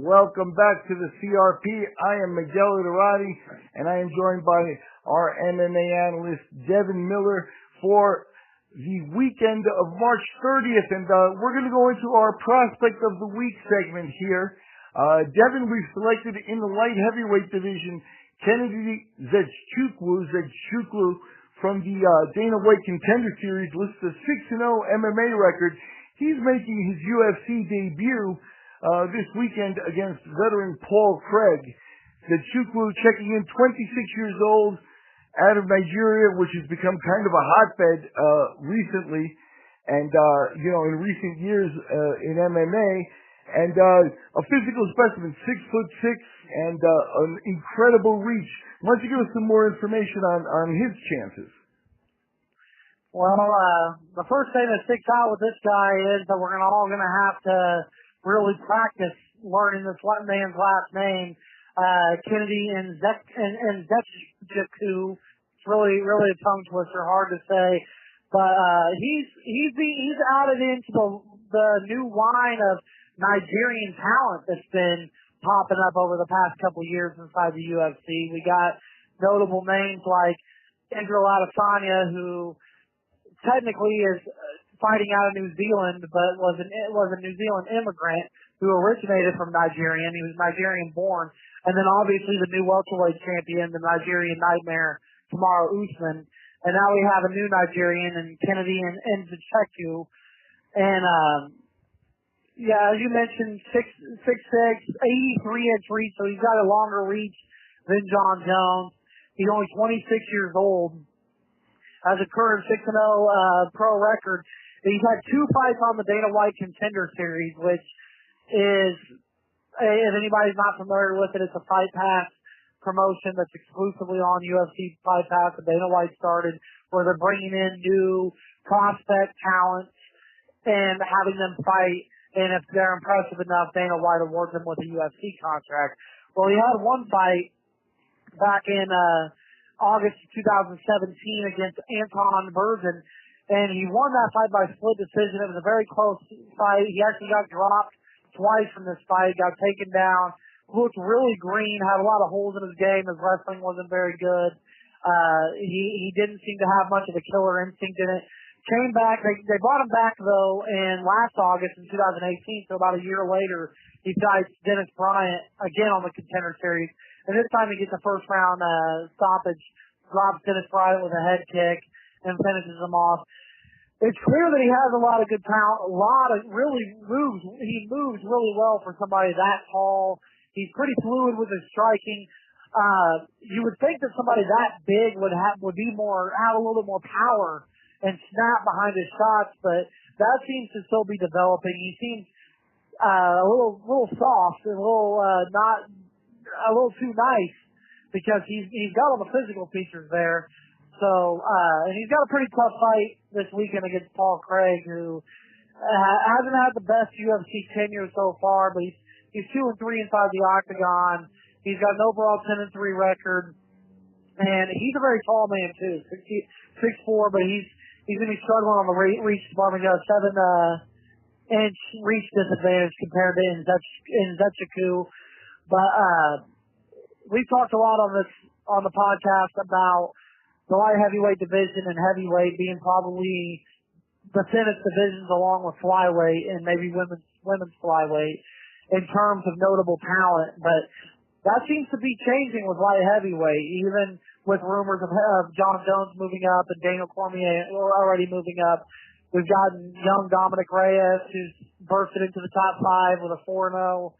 Welcome back to the CRP. I am Miguel Iterati, and I am joined by our MMA analyst, Devin Miller, for the weekend of March 30th. And we're going to go into our Prospect of the Week segment here. Devin, we've selected in the light heavyweight division, Kennedy Nzechukwu from the Dana White Contender Series, lists a 6-0 MMA record. He's making his UFC debut this weekend against veteran Paul Craig. Nzechukwu, checking in, 26 years old, out of Nigeria, which has become kind of a hotbed recently, and in recent years in MMA, and a physical specimen, 6'6", and an incredible reach. Why don't you give us some more information on his chances? Well, the first thing that sticks out with this guy is that we're all going to have to really practice learning this man's last name, Kennedy Nzechukwu. It's really a tongue twister, hard to say, but he's added into the new line of Nigerian talent that's been popping up over the past couple of years inside the UFC. We got notable names like Israel Adesanya, who technically is fighting out of New Zealand, but was a New Zealand immigrant who originated from Nigeria. He was Nigerian born. And then obviously the new welterweight champion, the Nigerian Nightmare, Kamaru Usman. And now we have a new Nigerian in Kennedy Nzechukwu. And, as you mentioned, 6'6", 83-inch reach, so he's got a longer reach than John Jones. He's only 26 years old. Has a current 6-0 pro record. He's had 2 fights on the Dana White Contender Series, which is, if anybody's not familiar with it, it's a Fight Pass promotion that's exclusively on UFC Fight Pass that Dana White started, where they're bringing in new prospect talents and having them fight. And if they're impressive enough, Dana White awards them with a UFC contract. Well, he had one fight back in August 2017 against Anton Bergen, and he won that fight by split decision. It was a very close fight. He actually got dropped twice from this fight, got taken down, looked really green, had a lot of holes in his game. His wrestling wasn't very good. He didn't seem to have much of a killer instinct in it. Came back, they brought him back though in last August in 2018, so about a year later, he fights Dennis Bryant again on the Contender Series. And this time he gets a first round stoppage, drops Dennis Bryant with a head kick, and finishes him off. It's clear that he has a lot of good talent, he moves really well for somebody that tall. He's pretty fluid with his striking. You would think that somebody that big would have a little bit more power and snap behind his shots, but that seems to still be developing. He seems a little soft, a little too nice, because he's got all the physical features there. So, and he's got a pretty tough fight this weekend against Paul Craig, who hasn't had the best UFC tenure so far, but he's 2-3 inside the octagon. He's got an overall 10-3 record, and he's a very tall man too, 6'4", but he's going to be struggling on the reach department. He's got a 7-inch reach disadvantage compared to Nzechukwu. But we've talked a lot on the podcast about the light heavyweight division and heavyweight being probably the thinnest divisions, along with flyweight and maybe women's flyweight in terms of notable talent. But that seems to be changing with light heavyweight, even with rumors of John Jones moving up and Daniel Cormier already moving up. We've gotten young Dominic Reyes, who's bursted into the top 5 with a 4-0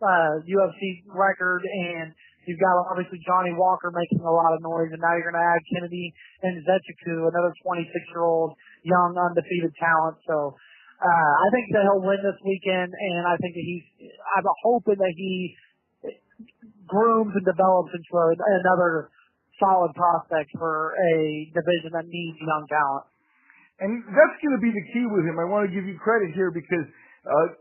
UFC record, and you've got obviously Johnny Walker making a lot of noise, and now you're going to add Kennedy Nzechukwu, another 26-year-old young undefeated talent. So I think that he'll win this weekend, and I think that I'm hoping that he grooms and develops into another solid prospect for a division that needs young talent. And that's going to be the key with him. I want to give you credit here, because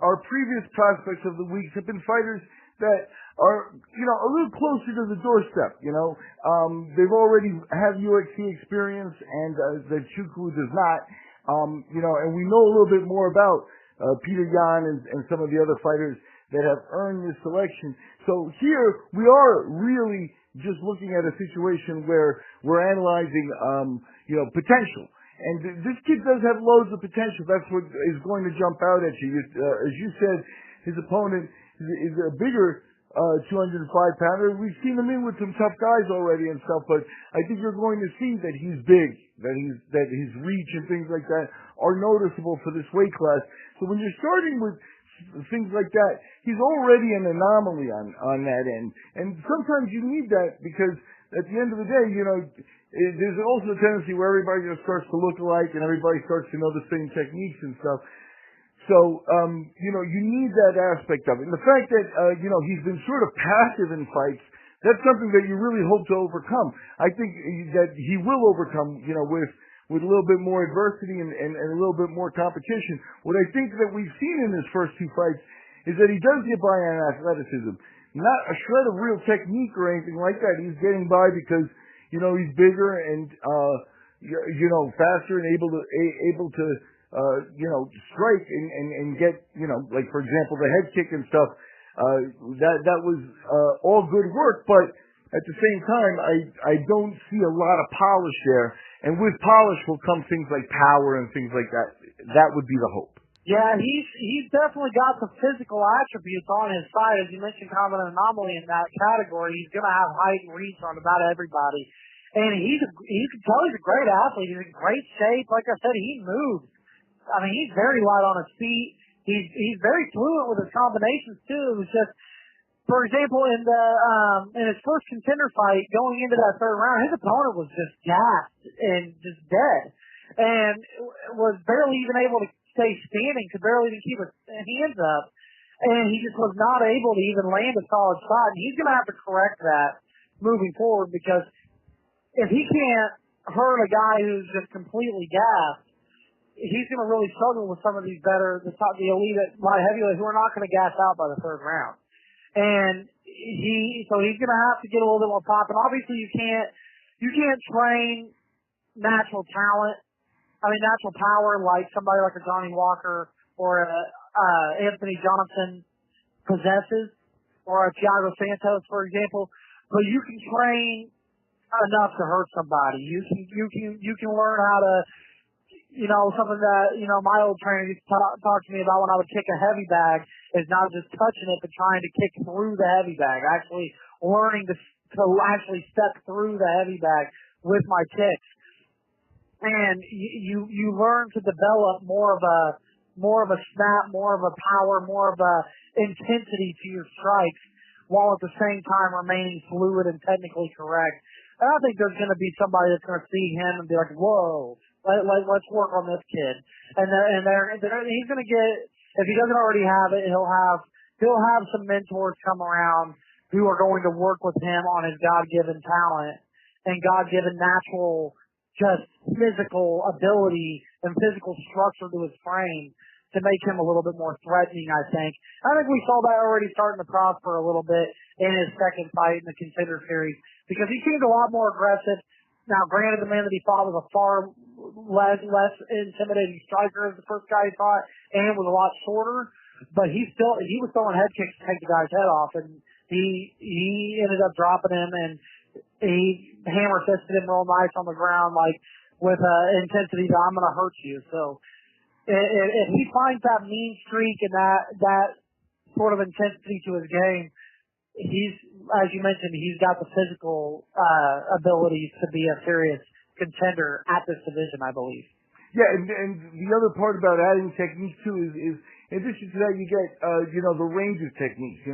our previous prospects of the week have been fighters that are, a little closer to the doorstep, They've already have UFC experience, and Nzechukwu does not. And we know a little bit more about Peter Yan and some of the other fighters that have earned this selection. So here we are really just looking at a situation where we're analyzing, potential. And this kid does have loads of potential. That's what is going to jump out at you. As you said, his opponent is a bigger 205-pounder. We've seen him in with some tough guys already and stuff, but I think you're going to see that he's big, that his reach and things like that are noticeable for this weight class. So when you're starting with things like that, he's already an anomaly on that end. And sometimes you need that because at the end of the day, there's also a tendency where everybody just starts to look alike and everybody starts to know the same techniques and stuff. So, you need that aspect of it. And the fact that, he's been sort of passive in fights, that's something that you really hope to overcome. I think that he will overcome, with a little bit more adversity and a little bit more competition. What I think that we've seen in his first two fights is that he does get by on athleticism. Not a shred of real technique or anything like that. He's getting by because, he's bigger and, faster and able to strike and get, like for example, the head kick and stuff. That was all good work, but at the same time, I don't see a lot of polish there. And with polish will come things like power and things like that. That would be the hope. Yeah, he's definitely got the physical attributes on his side. As you mentioned, kind of an anomaly in that category. He's going to have height and reach on about everybody. And you can tell he's a great athlete. He's in great shape. Like I said, he moves. I mean, he's very light on his feet. He's very fluent with his combinations too. It was just, for example, in his first contender fight, going into that third round, his opponent was just gassed and just dead, and was barely even able to stay standing, could barely even keep his hands up, and he just was not able to even land a solid shot. And he's going to have to correct that moving forward, because if he can't hurt a guy who's just completely gassed, he's going to really struggle with some of these the elite light heavyweights who are not going to gas out by the third round. And he's going to have to get a little bit more pop. And obviously you can't train natural talent. Natural power like somebody like a Johnny Walker or a Anthony Johnson possesses, or a Thiago Santos, for example. But you can train enough to hurt somebody. You can learn how to, something that, my old trainer used to talk to me about when I would kick a heavy bag, is not just touching it, but trying to kick through the heavy bag, actually learning to actually step through the heavy bag with my kicks. And you learn to develop more of a snap, more of a power, more of a intensity to your strikes, while at the same time remaining fluid and technically correct. And I think there's going to be somebody that's going to see him and be like, whoa, let's work on this kid. And he's going to get, if he doesn't already have it, he'll have some mentors come around who are going to work with him on his God-given talent and God-given natural, just physical ability and physical structure to his frame to make him a little bit more threatening, I think. I think we saw that already starting to prosper a little bit in his second fight in the Contender Series, because he seemed a lot more aggressive. Now, granted, the man that he fought was a far less intimidating striker as the first guy he fought, and was a lot shorter, but he was throwing head kicks to take the guy's head off, and he ended up dropping him, and he hammer fisted him real nice on the ground, like with intensity that I'm going to hurt you. So if he finds that mean streak and that sort of intensity to his game, he's, as you mentioned, he's got the physical abilities to be a serious contender at this division, I believe. Yeah, and the other part about adding technique too is in addition to that, you get the range of techniques.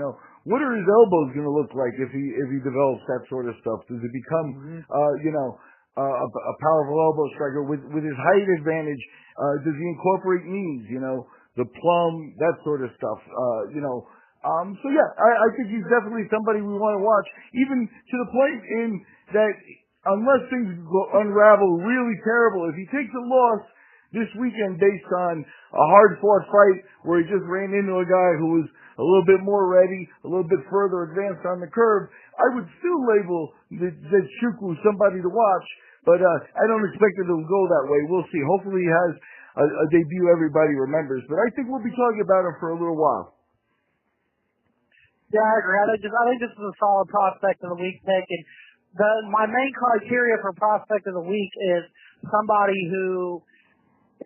What are his elbows going to look like if he develops that sort of stuff? Does it become a powerful elbow striker with his height advantage? Does he incorporate knees? The plum, that sort of stuff. So yeah, I think he's definitely somebody we want to watch, even to the point in that unless things unravel really terrible, if he takes a loss this weekend based on a hard-fought fight where he just ran into a guy who was a little bit more ready, a little bit further advanced on the curve, I would still label Nzechukwu somebody to watch, but I don't expect it to go that way. We'll see. Hopefully he has a debut everybody remembers, but I think we'll be talking about him for a little while. Yeah, I agree. I think this is a solid prospect of the week pick, and my main criteria for prospect of the week is somebody who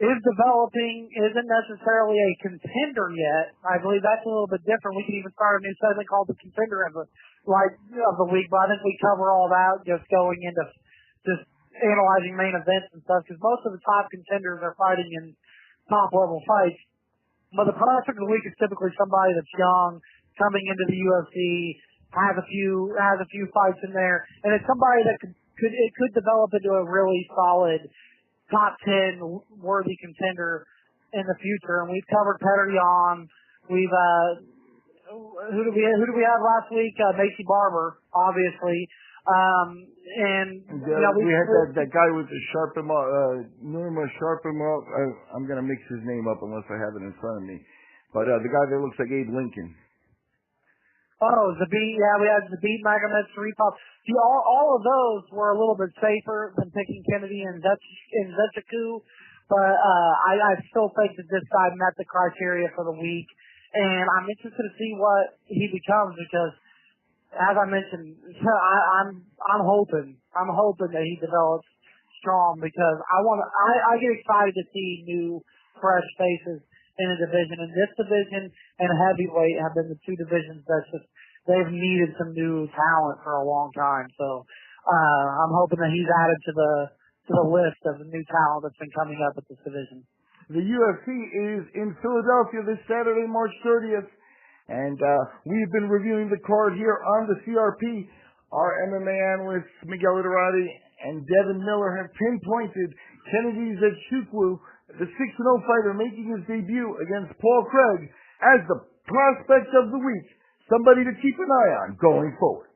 is developing, isn't necessarily a contender yet. I believe that's a little bit different. We can even start a new segment called the contender of the week, but I think we cover all that just going into just analyzing main events and stuff, because most of the top contenders are fighting in top level fights. But the prospect of the week is typically somebody that's young, coming into the UFC, has a few fights in there, and it's somebody that could develop into a really solid top 10 worthy contender in the future. And we've covered Petr Yan. We've who do we have last week? Macy Barber, obviously. We had that guy with the Nurma Sharpimov. I'm gonna mix his name up unless I have it in front of me. But the guy that looks like Abe Lincoln. Oh, Zabit, yeah, we had Zabit, Magomed, Sharipov. See, all of those were a little bit safer than picking Kennedy and Nzechukwu, but I still think that this guy met the criteria for the week, and I'm interested to see what he becomes, because, as I mentioned, I'm hoping that he develops strong, because I get excited to see new, fresh faces in a division, and this division and heavyweight have been the two divisions they've needed some new talent for a long time. So I'm hoping that he's added to the list of the new talent that's been coming up at this division. The UFC is in Philadelphia this Saturday, March 30th, and we've been reviewing the card here on the CRP. Our MMA analysts Miguel Iturrate and Devin Miller have pinpointed Kennedy Nzechukwu, the 6-0 fighter making his debut against Paul Craig, as the prospect of the week, somebody to keep an eye on going forward.